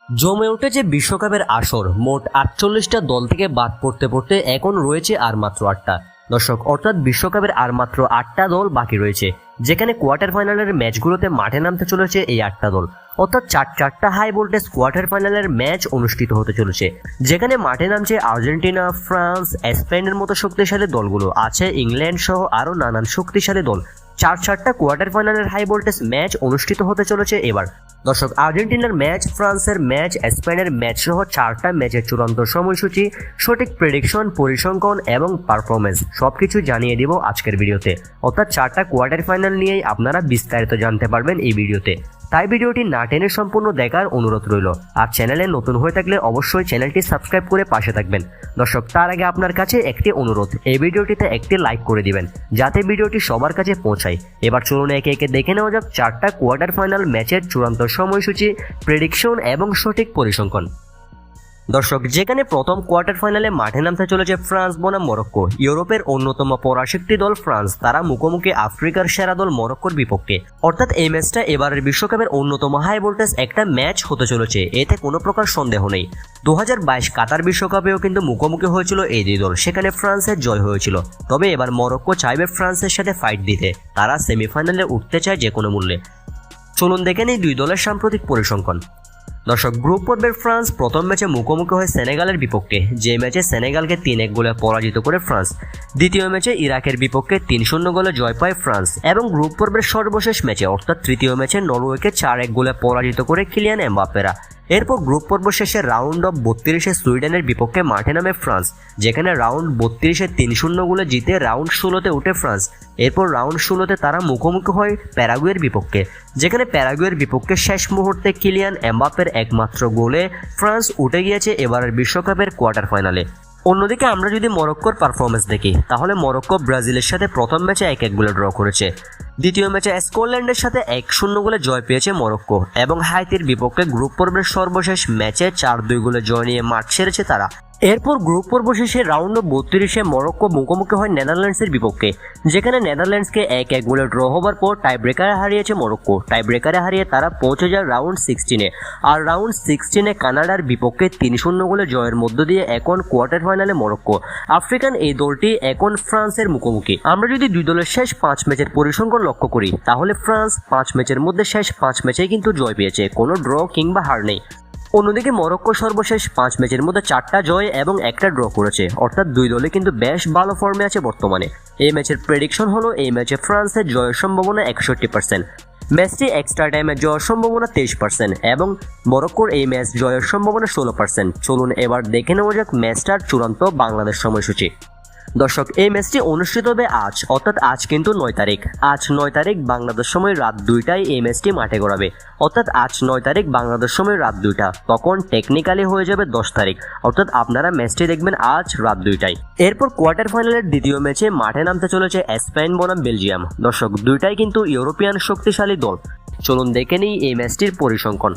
জমে উঠেছে বিশ্বকাপের আসর। মোট ৪৮টা দল থেকে বাদ পড়তে পড়তে এখন রয়েছে আর মাত্র ৮টা। দর্শক, অর্থাৎ বিশ্বকাপের আর মাত্র ৮টা দল বাকি রয়েছে, যেখানে কোয়ার্টার ফাইনালের ম্যাচগুলোতে মাঠে নামতে চলেছে এই ৮টা দল। অর্থাৎ চারটা হাই ভোল্টেজ কোয়ার্টার ফাইনালের ম্যাচ অনুষ্ঠিত হতে চলেছে, যেখানে মাঠে নামছে আর্জেন্টিনা, ফ্রান্স, স্পেনের মতো শক্তিশালী দলগুলো, আছে ইংল্যান্ড সহ আরও নানান শক্তিশালী দল। চারটা কোয়ার্টার ফাইনালের হাই ভোল্টেজ ম্যাচ অনুষ্ঠিত হতে চলেছে এবার। দর্শক, আর্জেন্টিনার ম্যাচ, ফ্রান্সের ম্যাচ, স্পেনের ম্যাচ সহ 4টা ম্যাচের চূড়ান্ত সময়সূচি, সঠিক প্রেডিকশন, পরিসংখ্যান এবং পারফরমেন্স সবকিছু জানিয়ে দিব আজকের ভিডিওতে। অর্থাৎ 4টা কোয়ার্টার ফাইনাল নিয়েই আপনারা বিস্তারিত জানতে পারবেন এই ভিডিওতে। তাই ভিডিওটি না টেনে সম্পূর্ণ দেখার অনুরোধ রইল। আর চ্যানেলে নতুন হয়ে থাকলে অবশ্যই চ্যানেলটি সাবস্ক্রাইব করে পাশে থাকবেন। দর্শক, তার আগে আপনার কাছে একটি অনুরোধ, এই ভিডিওটিতে একটি লাইক করে দিবেন যাতে ভিডিওটি সবার কাছে পৌঁছায়। এবার চলুন একে একে দেখে নেওয়া যাক 4টা কোয়ার্টার ফাইনাল ম্যাচের চূড়ান্ত সময়সূচি, প্রেডিকশন এবং সঠিক পরিসংখ্যান। দর্শক, যেখানে প্রথম কোয়ার্টার ফাইনালে মাঠে নামতে চলেছে ফ্রান্স বনাম মরক্কো। ইউরোপের অন্যতম পরাশক্তি দল ফ্রান্স, তারা মুখোমুখি আফ্রিকার সেরা দল মরক্কোর বিপক্ষে। অর্থাৎ এই ম্যাচটা এবারের বিশ্বকাপের অন্যতম হাই ভোল্টেজ একটা ম্যাচ হতে চলেছে, এতে কোনো প্রকার সন্দেহ নেই। 2022 কাতার বিশ্বকাপেও কিন্তু মুখোমুখি হয়েছিল এই দুই দল, সেখানে ফ্রান্সের জয় হয়েছিল। তবে এবার মরক্কো চাইবে ফ্রান্সের সাথে ফাইট দিতে, তারা সেমিফাইনালে উঠতে চায় যে কোনো মূল্যে। চলুন দেখে নেই দুই দলের সাম্প্রতিক পরিসংখ্যান। দর্শক, গ্রুপ পর্বের ফ্রান্স প্রথম ম্যাচে মুখোমুখি হয় সেনেগালের বিপক্ষে, যে ম্যাচে সেনেগালকে 3-1 গোলে পরাজিত করে ফ্রান্স। দ্বিতীয় ম্যাচে ইরাকের বিপক্ষে 3-0 গোলে জয় পায় ফ্রান্স। এবং গ্রুপ পর্বের সর্বশেষ ম্যাচে অর্থাৎ তৃতীয় ম্যাচে নরওয়েকে 4-1 গোলে পরাজিত করে কিলিয়ান এমবাপ্পেরা। এরপর গ্রুপ পর্ব শেষে রাউন্ড অফ 32-এ সুইডেনের বিপক্ষে মাঠে নামে ফ্রান্স, যেখানে রাউন্ড 32-এ 3-0 গোলে জিতে রাউন্ড 16-তে উঠে ফ্রান্স। এরপর রাউন্ড 16-তে তারা মুখোমুখি হয় প্যারাগুয়ের বিপক্ষে, যেখানে প্যারাগুয়ের বিপক্ষে শেষ মুহূর্তে কিলিয়ান এমবাপ্পের একমাত্র গোলে ফ্রান্স উঠে গিয়েছে এবারের বিশ্বকাপের কোয়ার্টার ফাইনালে। অন্যদিকে আমরা যদি মরক্কোর পারফরমেন্স দেখি, তাহলে মরক্কো ব্রাজিলের সাথে প্রথম ম্যাচে 1-1 গোলে ড্র করেছে। দ্বিতীয় ম্যাচে স্কটল্যান্ডের সাথে 1-0 গোলে জয় পেয়েছে মরক্কো এবং হাইতির বিপক্ষে গ্রুপ পর্বের সর্বশেষ ম্যাচে 4-2 গোলে জয় নিয়ে মাঠ ছেড়েছে তারা। এরপর গ্রুপ পর্ব শেষে রাউন্ড 32-এ মরক্কো মুখোমুখি হয় নেদারল্যান্ডসের বিপক্ষে, যেখানে নেদারল্যান্ডসকে 1-1 গোলে ড্র হবার পর টাই ব্রেকারে হারিয়েছে মরক্কো। টাই ব্রেকারে হারিয়ে তারা পৌঁছে যায় রাউন্ড 16-এ। আর রাউন্ড 16-এ কানাডার বিপক্ষে 3-0 গোলে জয়ের মধ্য দিয়ে এখন কোয়ার্টার ফাইনালে মরক্কো। আফ্রিকান এই দলটি এখন ফ্রান্সের মুখোমুখি। আমরা যদি দুই দলের শেষ 5 ম্যাচের পরিসংখ্যান লক্ষ্য করি, তাহলে ফ্রান্স 5 ম্যাচের মধ্যে শেষ 5 ম্যাচেই কিন্তু জয় পেয়েছে, কোনো ড্র কিংবা হার নেই। অন্যদিকে মরক্কো সর্বশেষ 5 ম্যাচের মধ্যে 4টা জয় এবং 1টা ড্র করেছে, অর্থাৎ দুই দলে কিন্তু বেশ ভালো ফর্মে আছে বর্তমানে। এই ম্যাচের প্রেডিকশন হলো এই ম্যাচে ফ্রান্সের জয়ের সম্ভাবনা 61%, ম্যাচটি এক্সট্রা টাইমে জয়ের সম্ভাবনা 23% এবং মরক্কোর এই ম্যাচ জয়ের সম্ভাবনা 16%। চলুন এবার দেখে নেওয়া যাক ম্যাচটার চূড়ান্ত বাংলাদেশ সময়সূচি। দর্শক, এই ম্যাচটি অনুষ্ঠিত হবে আজ, অর্থাৎ আজ কিন্তু 9 তারিখ। আজ 9 তারিখ বাংলাদেশ সময় রাত 2টায় এই ম্যাচটি মাঠে গড়াবে। অর্থাৎ আজ 9 তারিখ বাংলাদেশ সময় রাত 2টা, তখন টেকনিক্যালি হয়ে যাবে 10 তারিখ। অর্থাৎ আপনারা ম্যাচটি দেখবেন আজ রাত 2টায়। এরপর কোয়ার্টার ফাইনালের দ্বিতীয় ম্যাচে মাঠে নামতে চলেছে স্পেন বনাম বেলজিয়াম। দর্শক, দুইটাই কিন্তু ইউরোপিয়ান শক্তিশালী দল। চলুন দেখে নিই এই ম্যাচটির পরিসংখ্যান।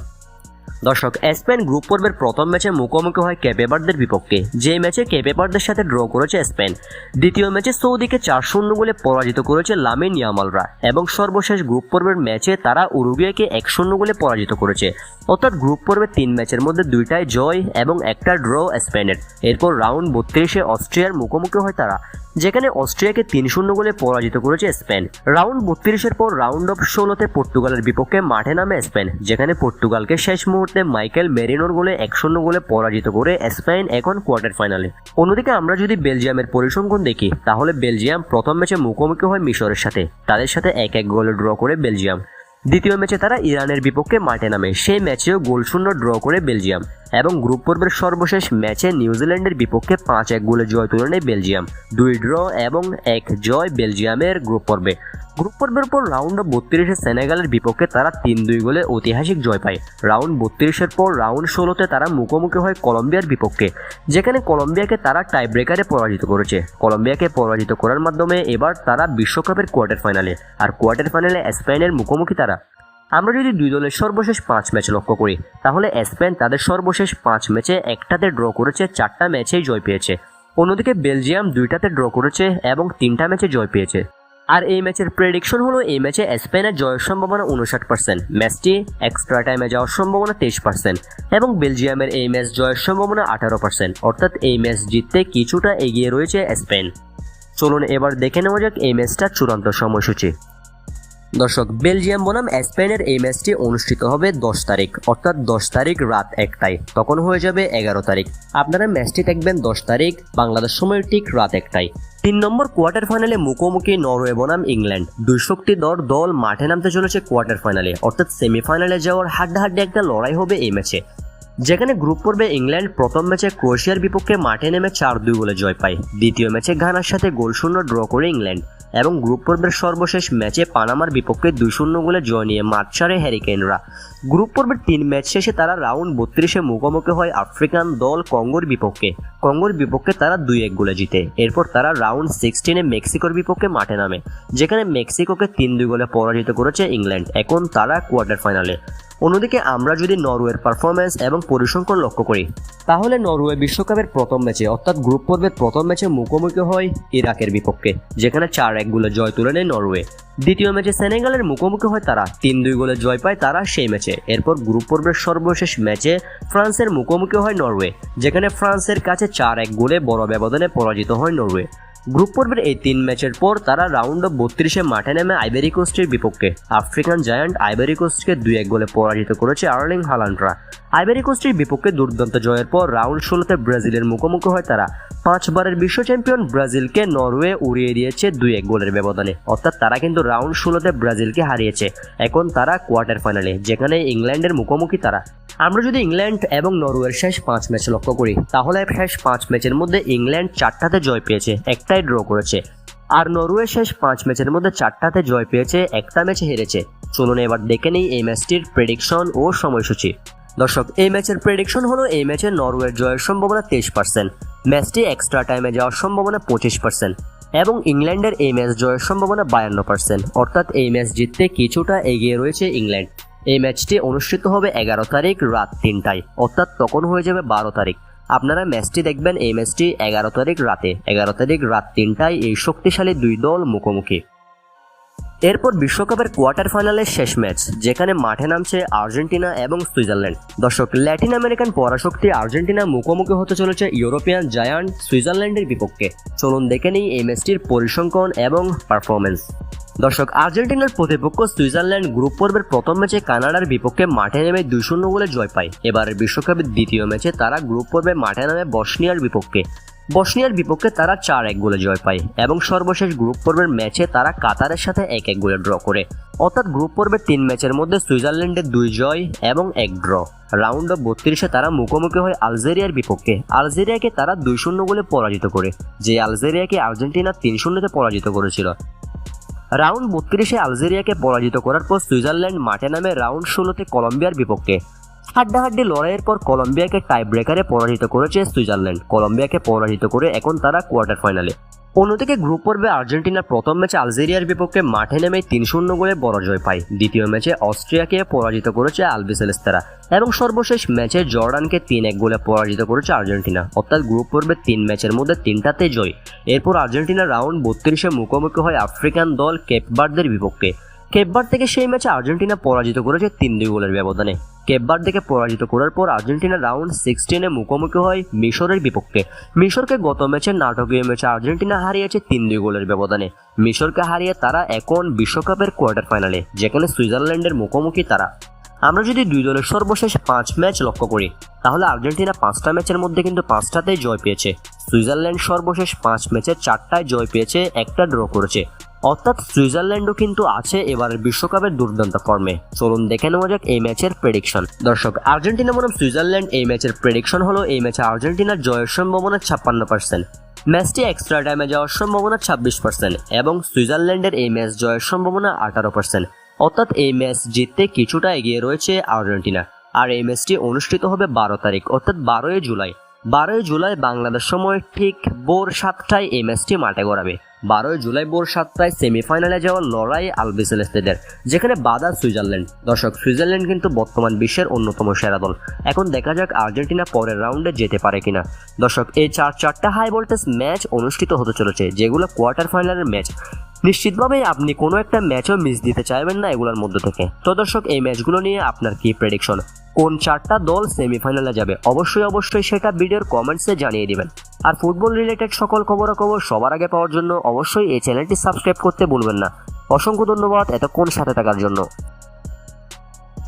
দর্শক, স্পেন গ্রুপ পর্বের প্রথম ম্যাচে মুখোমুখি হয় কেপ ভার্দের বিপক্ষে, যে ম্যাচে কেপ ভার্দের সাথে ড্র করেছে স্পেন। দ্বিতীয় ম্যাচে সৌদিকে 4-0 গোলে পরাজিত করেছে লামিন ইয়ামালরা এবং সর্বশেষ গ্রুপ পর্বের ম্যাচে তারা উরুগুয়েকে 1-0 গোলে পরাজিত করেছে। অর্থাৎ গ্রুপ পর্বে 3 ম্যাচের মধ্যে 2টায় জয় এবং 1টা ড্র স্পেনের। এরপর রাউন্ড 32-এ অস্ট্রিয়ার মুখোমুখি হয় তারা, যেখানে অস্ট্রিয়াকে 3-0 গোলে পরাজিত করেছে স্পেন। রাউন্ড 32-এর পর রাউন্ড অফ 16-তে পর্তুগালের বিপক্ষে মাঠে নামে স্পেন, যেখানে পর্তুগালকে শেষ মুহূর্তে মাইকেল মেরিনোর গোলে 1-0 গোলে পরাজিত করে স্পেন এখন কোয়ার্টার ফাইনালে। অন্যদিকে আমরা যদি বেলজিয়ামের পরিসংখ্যান দেখি, তাহলে বেলজিয়াম প্রথম ম্যাচে মুখোমুখি হয় মিশরের সাথে, তাদের সাথে 1-1 গোলে ড্র করে বেলজিয়াম। দ্বিতীয় ম্যাচে তারা ইরানের বিপক্ষে মাঠে নামে, সেই ম্যাচেও গোলশূন্য ড্র করে বেলজিয়াম। এবং গ্রুপ পর্বের সর্বশেষ ম্যাচে নিউজিল্যান্ডের বিপক্ষে 5-1 গোলে জয় তুলে নেয় বেলজিয়াম। 2 ড্র এবং 1 জয় বেলজিয়ামের গ্রুপ পর্বে। গ্রুপ পর্বের পর রাউন্ড 32-এ সেনেগালের বিপক্ষে তারা 3-2 গোলে ঐতিহাসিক জয় পায়। রাউন্ড 32-এর পর রাউন্ড 16-তে তারা মুখোমুখি হয় কলম্বিয়ার বিপক্ষে, যেখানে কলম্বিয়াকে তারা টাই ব্রেকারে পরাজিত করেছে। কলম্বিয়াকে পরাজিত করার মাধ্যমে এবার তারা বিশ্বকাপের কোয়ার্টার ফাইনালে, আর কোয়ার্টার ফাইনালে স্পেনের মুখোমুখি তারা। আমরা যদি দুই দলের সর্বশেষ 5 ম্যাচ লক্ষ্য করি, তাহলে স্পেন তাদের সর্বশেষ 5 ম্যাচে 1টাতে ড্র করেছে, 4টা ম্যাচেই জয় পেয়েছে। অন্যদিকে বেলজিয়াম 2টাতে ড্র করেছে এবং 3টা ম্যাচে জয় পেয়েছে। আর এই ম্যাচের প্রেডিকশন হলো এই ম্যাচে স্পেনের জয়ের সম্ভাবনা 59%, ম্যাচটি এক্সট্রা টাইমে যাওয়ার সম্ভাবনা 23% এবং বেলজিয়ামের এই ম্যাচ জয়ের সম্ভাবনা 18%, অর্থাৎ এই ম্যাচ জিততে কিছুটা এগিয়ে রয়েছে স্পেন। চলুন এবার দেখে নেওয়া যাক এই ম্যাচটার চূড়ান্ত সময়সূচি। দর্শক, বেলজিয়াম বনাম স্পেনের এই ম্যাচটি অনুষ্ঠিত হবে 10 তারিখ, অর্থাৎ 10 তারিখ রাত 1টায়, তখন হয়ে যাবে 11 তারিখ। আপনারা ম্যাচটি দেখবেন 10 তারিখ বাংলাদেশ সময় ঠিক রাত 1টায়। 3 নম্বর কোয়ার্টার ফাইনালে মুখোমুখি নরওয়ে বনাম ইংল্যান্ড। দুই শক্তিধর দল মাঠে নামতে চলেছে কোয়ার্টার ফাইনালে, অর্থাৎ সেমিফাইনালে যাওয়ার হাড্ডাহাড্ডি একটা লড়াই হবে এই ম্যাচে, যেখানে গ্রুপ পর্বে ইংল্যান্ড প্রথম ম্যাচে ক্রোয়েশিয়ার বিপক্ষে মাঠে নেমে 4-2 গোলে জয় পায়। দ্বিতীয় ম্যাচে ঘানার সাথে গোলশূন্য ড্র করে ইংল্যান্ড এবং গ্রুপ পর্বের সর্বশেষ ম্যাচে পানামার বিপক্ষে 2-0 গোলে জয় নিয়ে মাঠ ছাড়ে হ্যারিকেনরা। গ্রুপ পর্বের 3 ম্যাচ শেষে তারা রাউন্ড 32-এ মুখোমুখি হয় আফ্রিকান দল কঙ্গোর বিপক্ষে। কঙ্গোর বিপক্ষে তারা 2-1 গোলে জিতে। এরপর তারা রাউন্ড 16-এ মেক্সিকোর বিপক্ষে মাঠে নামে, যেখানে মেক্সিকোকে 3-2 গোলে পরাজিত করেছে ইংল্যান্ড। এখন তারা কোয়ার্টার ফাইনালে। অন্যদিকে আমরা যদি নরওয়ের পারফরম্যান্স এবং পরিসংখ্যান লক্ষ্য করি, তাহলে নরওয়ে বিশ্বকাপের প্রথম ম্যাচে অর্থাৎ গ্রুপ পর্বের প্রথম ম্যাচে মুখোমুখি হয় ইরাকের বিপক্ষে, যেখানে 4-1 গোলে জয় তুলে নেয় নরওয়ে। দ্বিতীয় ম্যাচে সেনেগালের মুখোমুখি হয় তারা, 3-2 গোলে জয় পায় তারা সেই ম্যাচে। এরপর গ্রুপ পর্বের সর্বশেষ ম্যাচে ফ্রান্সের মুখোমুখি হয় নরওয়ে, যেখানে ফ্রান্সের কাছে 4-1 গোলে বড় ব্যবধানে পরাজিত হয় নরওয়ে। গ্রুপ পর্বের এই 3 ম্যাচের পর তারা রাউন্ড অফ 32-এ মাঠে নেমে আইভরি কোস্টের বিপক্ষে। আফ্রিকান জায়ান্ট আইভরি কোস্টকে 2-1 গোলে পরাজিত করেছে আর্লিং হালান্ডরা। আইভরি কোস্টের বিপক্ষে দুর্দান্ত জয়ের পর রাউন্ড 16-তে ব্রাজিলের মুখোমুখি হয় তারা। 5 বারের বিশ্ব চ্যাম্পিয়ন ব্রাজিলকে নরওয়ে উড়িয়ে দিয়েছে 2-1 গোলের ব্যবধানে, অর্থাৎ তারা কিন্তু রাউন্ড 16-তে ব্রাজিলকে হারিয়েছে। এখন তারা কোয়ার্টার ফাইনালে, যেখানে ইংল্যান্ডের মুখোমুখি তারা। আমরা যদি ইংল্যান্ড এবং নরওয়ের শেষ 5 ম্যাচ লক্ষ্য করি, তাহলে শেষ 5 ম্যাচের মধ্যে ইংল্যান্ড 4টাতে জয় পেয়েছে, একটাই ড্র করেছে। আর নরওয়ে শেষ 5 ম্যাচের মধ্যে 4টাতে জয় পেয়েছে, একটা ম্যাচে হেরেছে। চলুন এবার দেখে নেই এই ম্যাচটির প্রেডিকশন ও সময়সূচি। দর্শক, এই ম্যাচের প্রেডিকশন হলো এই ম্যাচে নরওয়ের জয়ের সম্ভাবনা 23%, ম্যাচটি এক্সট্রা টাইমে যাওয়ার সম্ভাবনা 25% এবং ইংল্যান্ডের এই ম্যাচ জয়ের সম্ভাবনা 52%, অর্থাৎ এই ম্যাচ জিততে কিছুটা এগিয়ে রয়েছে ইংল্যান্ড। এই ম্যাচটি অনুষ্ঠিত হবে 11 তারিখ রাত 3টায়, অর্থাৎ তখন হয়ে যাবে 12 তারিখ। আপনারা ম্যাচটি দেখবেন এই ম্যাচটি 11 তারিখ রাতে, 11 তারিখ রাত 3টায় এই শক্তিশালী দুই দল মুখোমুখি। এরপর বিশ্বকাপের কোয়ার্টার ফাইনালের শেষ ম্যাচ, যেখানে মাঠে নামছে আর্জেন্টিনা এবং সুইজারল্যান্ড। দর্শক, ল্যাটিন আমেরিকান পরাশক্তি আর্জেন্টিনা মুখোমুখি হতে চলেছে ইউরোপিয়ান জায়ান্ট সুইজারল্যান্ডের বিপক্ষে। চলুন দেখে নিই এই ম্যাচটির পরিসংখ্যান এবং পারফরমেন্স। দর্শক, আর্জেন্টিনার প্রতিপক্ষ সুইজারল্যান্ড গ্রুপ পর্বের প্রথম ম্যাচে কানাডার বিপক্ষে মাঠে নেমে 2-0 গোলে জয় পায়। এবারের বিশ্বকাপের দ্বিতীয় ম্যাচে তারা গ্রুপ পর্বে মাঠে নামে বসনিয়ার বিপক্ষে। বসনিয়ার বিপক্ষে তারা 4-1 গোলে জয় পায় এবং সর্বশেষ গ্রুপ পর্বের ম্যাচে তারা কাতারের সাথে 1-1 গোলে ড্র করে। অর্থাৎ গ্রুপ পর্বের 3 ম্যাচের মধ্যে সুইজারল্যান্ডের 2 জয় এবং 1 ড্র। রাউন্ড অফ 32-এ তারা মুখোমুখি হয় আলজেরিয়ার বিপক্ষে। আলজেরিয়াকে তারা 2-0 গোলে পরাজিত করে, যে আলজেরিয়াকে আর্জেন্টিনা 3-0-তে পরাজিত করেছিল। রাউন্ড 32-এ আলজেরিয়াকে পরাজিত করার পর সুইজারল্যান্ড মাঠে নামে রাউন্ড 16-তে কলম্বিয়ার বিপক্ষে। হাড্ডাহাড্ডি লড়াইয়ের পর কলম্বিয়াকে টাই ব্রেকারে পরাজিত করেছে সুইজারল্যান্ড। কলম্বিয়াকে পরাজিত করে এখন তারা কোয়ার্টার ফাইনালে। অন্যদিকে গ্রুপ পর্বে আর্জেন্টিনার প্রথম ম্যাচে আলজেরিয়ার বিপক্ষে মাঠে নেমে 3-0 গোলে বড় জয় পায়। দ্বিতীয় ম্যাচে অস্ট্রিয়াকে পরাজিত করেছে আলবিসেলেস্তারা এবং সর্বশেষ ম্যাচে জর্ডানকে 3-1 গোলে পরাজিত করেছে আর্জেন্টিনা। অর্থাৎ গ্রুপ পর্বে 3 ম্যাচের মধ্যে 3টাতে জয়। এরপর আর্জেন্টিনা রাউন্ড 32-এ মুখোমুখি হয় আফ্রিকান দল কেপ ভার্দের বিপক্ষে। কেপ ভার্দ থেকে সেই ম্যাচে আর্জেন্টিনা পরাজিত করেছে 3-2 গোলের ব্যবধানে। কেপ ভার্দকে পরাজিত করার পর আর্জেন্টিনা রাউন্ড 16-এ মুখোমুখি হয় মিশরের বিপক্ষে। মিশরকে গত ম্যাচে নাটকীয় ম্যাচে আর্জেন্টিনা হারিয়েছে 3-2 গোলের ব্যবধানে। মিশরকে হারিয়ে তারা এখন বিশ্বকাপের কোয়ার্টার ফাইনালে, যেখানে সুইজারল্যান্ডের মুখোমুখি তারা। আমরা যদি দুই দলের সর্বশেষ 5 ম্যাচ লক্ষ্য করি, তাহলে আর্জেন্টিনা 5টা ম্যাচের মধ্যে কিন্তু 5টাতেই জয় পেয়েছে। সুইজারল্যান্ড সর্বশেষ 5 ম্যাচে 4টায় জয় পেয়েছে, একটা ড্র করেছে। অর্থাৎ সুইজারল্যান্ডও কিন্তু আছে এবারের বিশ্বকাপের দুর্দান্ত ফর্মে। চলুন দেখে নেওয়া যাক এই ম্যাচের প্রেডিকশন। দর্শক, আর্জেন্টিনা বনাম সুইজারল্যান্ড এই ম্যাচের প্রেডিকশন হলো এই ম্যাচে আর্জেন্টিনার জয়ের সম্ভাবনা 56%, ম্যাচটি এক্সট্রা টাইমে যাওয়ার সম্ভাবনা 26% এবং সুইজারল্যান্ডের এই ম্যাচ জয়ের সম্ভাবনা 18%। অর্থাৎ এই ম্যাচ জিততে কিছুটা এগিয়ে রয়েছে আর্জেন্টিনা। আর এই ম্যাচটি অনুষ্ঠিত হবে 12 তারিখ, অর্থাৎ 12 জুলাই। 12 জুলাই বাংলাদেশ সময় ঠিক ভোর 7টায় এই ম্যাচটি মাঠে গড়াবে। 12 জুলাই ভোর 7টায় সেমিফাইনালে যাওয়ার লড়াই আলবিসেলেস্তেদের, যেখানে বাধা সুইজারল্যান্ড। দর্শক, সুইজারল্যান্ড কিন্তু বর্তমান বিশ্বের অন্যতম সেরা দল। এখন দেখা যাক আর্জেন্টিনা পরের রাউন্ডে যেতে পারে কিনা। দর্শক, এই চারটা হাই ভোল্টেজ ম্যাচ অনুষ্ঠিত হতে চলেছে, যেগুলো কোয়ার্টার ফাইনালের ম্যাচ। নিশ্চিতভাবেই আপনি কোনো একটা ম্যাচও মিস দিতে চাইবেন না এগুলোর মধ্যে থেকে। তো দর্শক, এই ম্যাচগুলো নিয়ে আপনার কি প্রেডিকশন? কোন 4টা দল সেমিফাইনালে যাবে? অবশ্যই সেটা ভিডিওর কমেন্টসে জানিয়ে দিবেন। আর ফুটবল রিলেটেড সকল খবরাখবর সবার আগে পাওয়ার জন্য অবশ্যই এই চ্যানেলটি সাবস্ক্রাইব করতে ভুলবেন না। অসংখ্য ধন্যবাদ এতক্ষণ সাথে থাকার জন্য।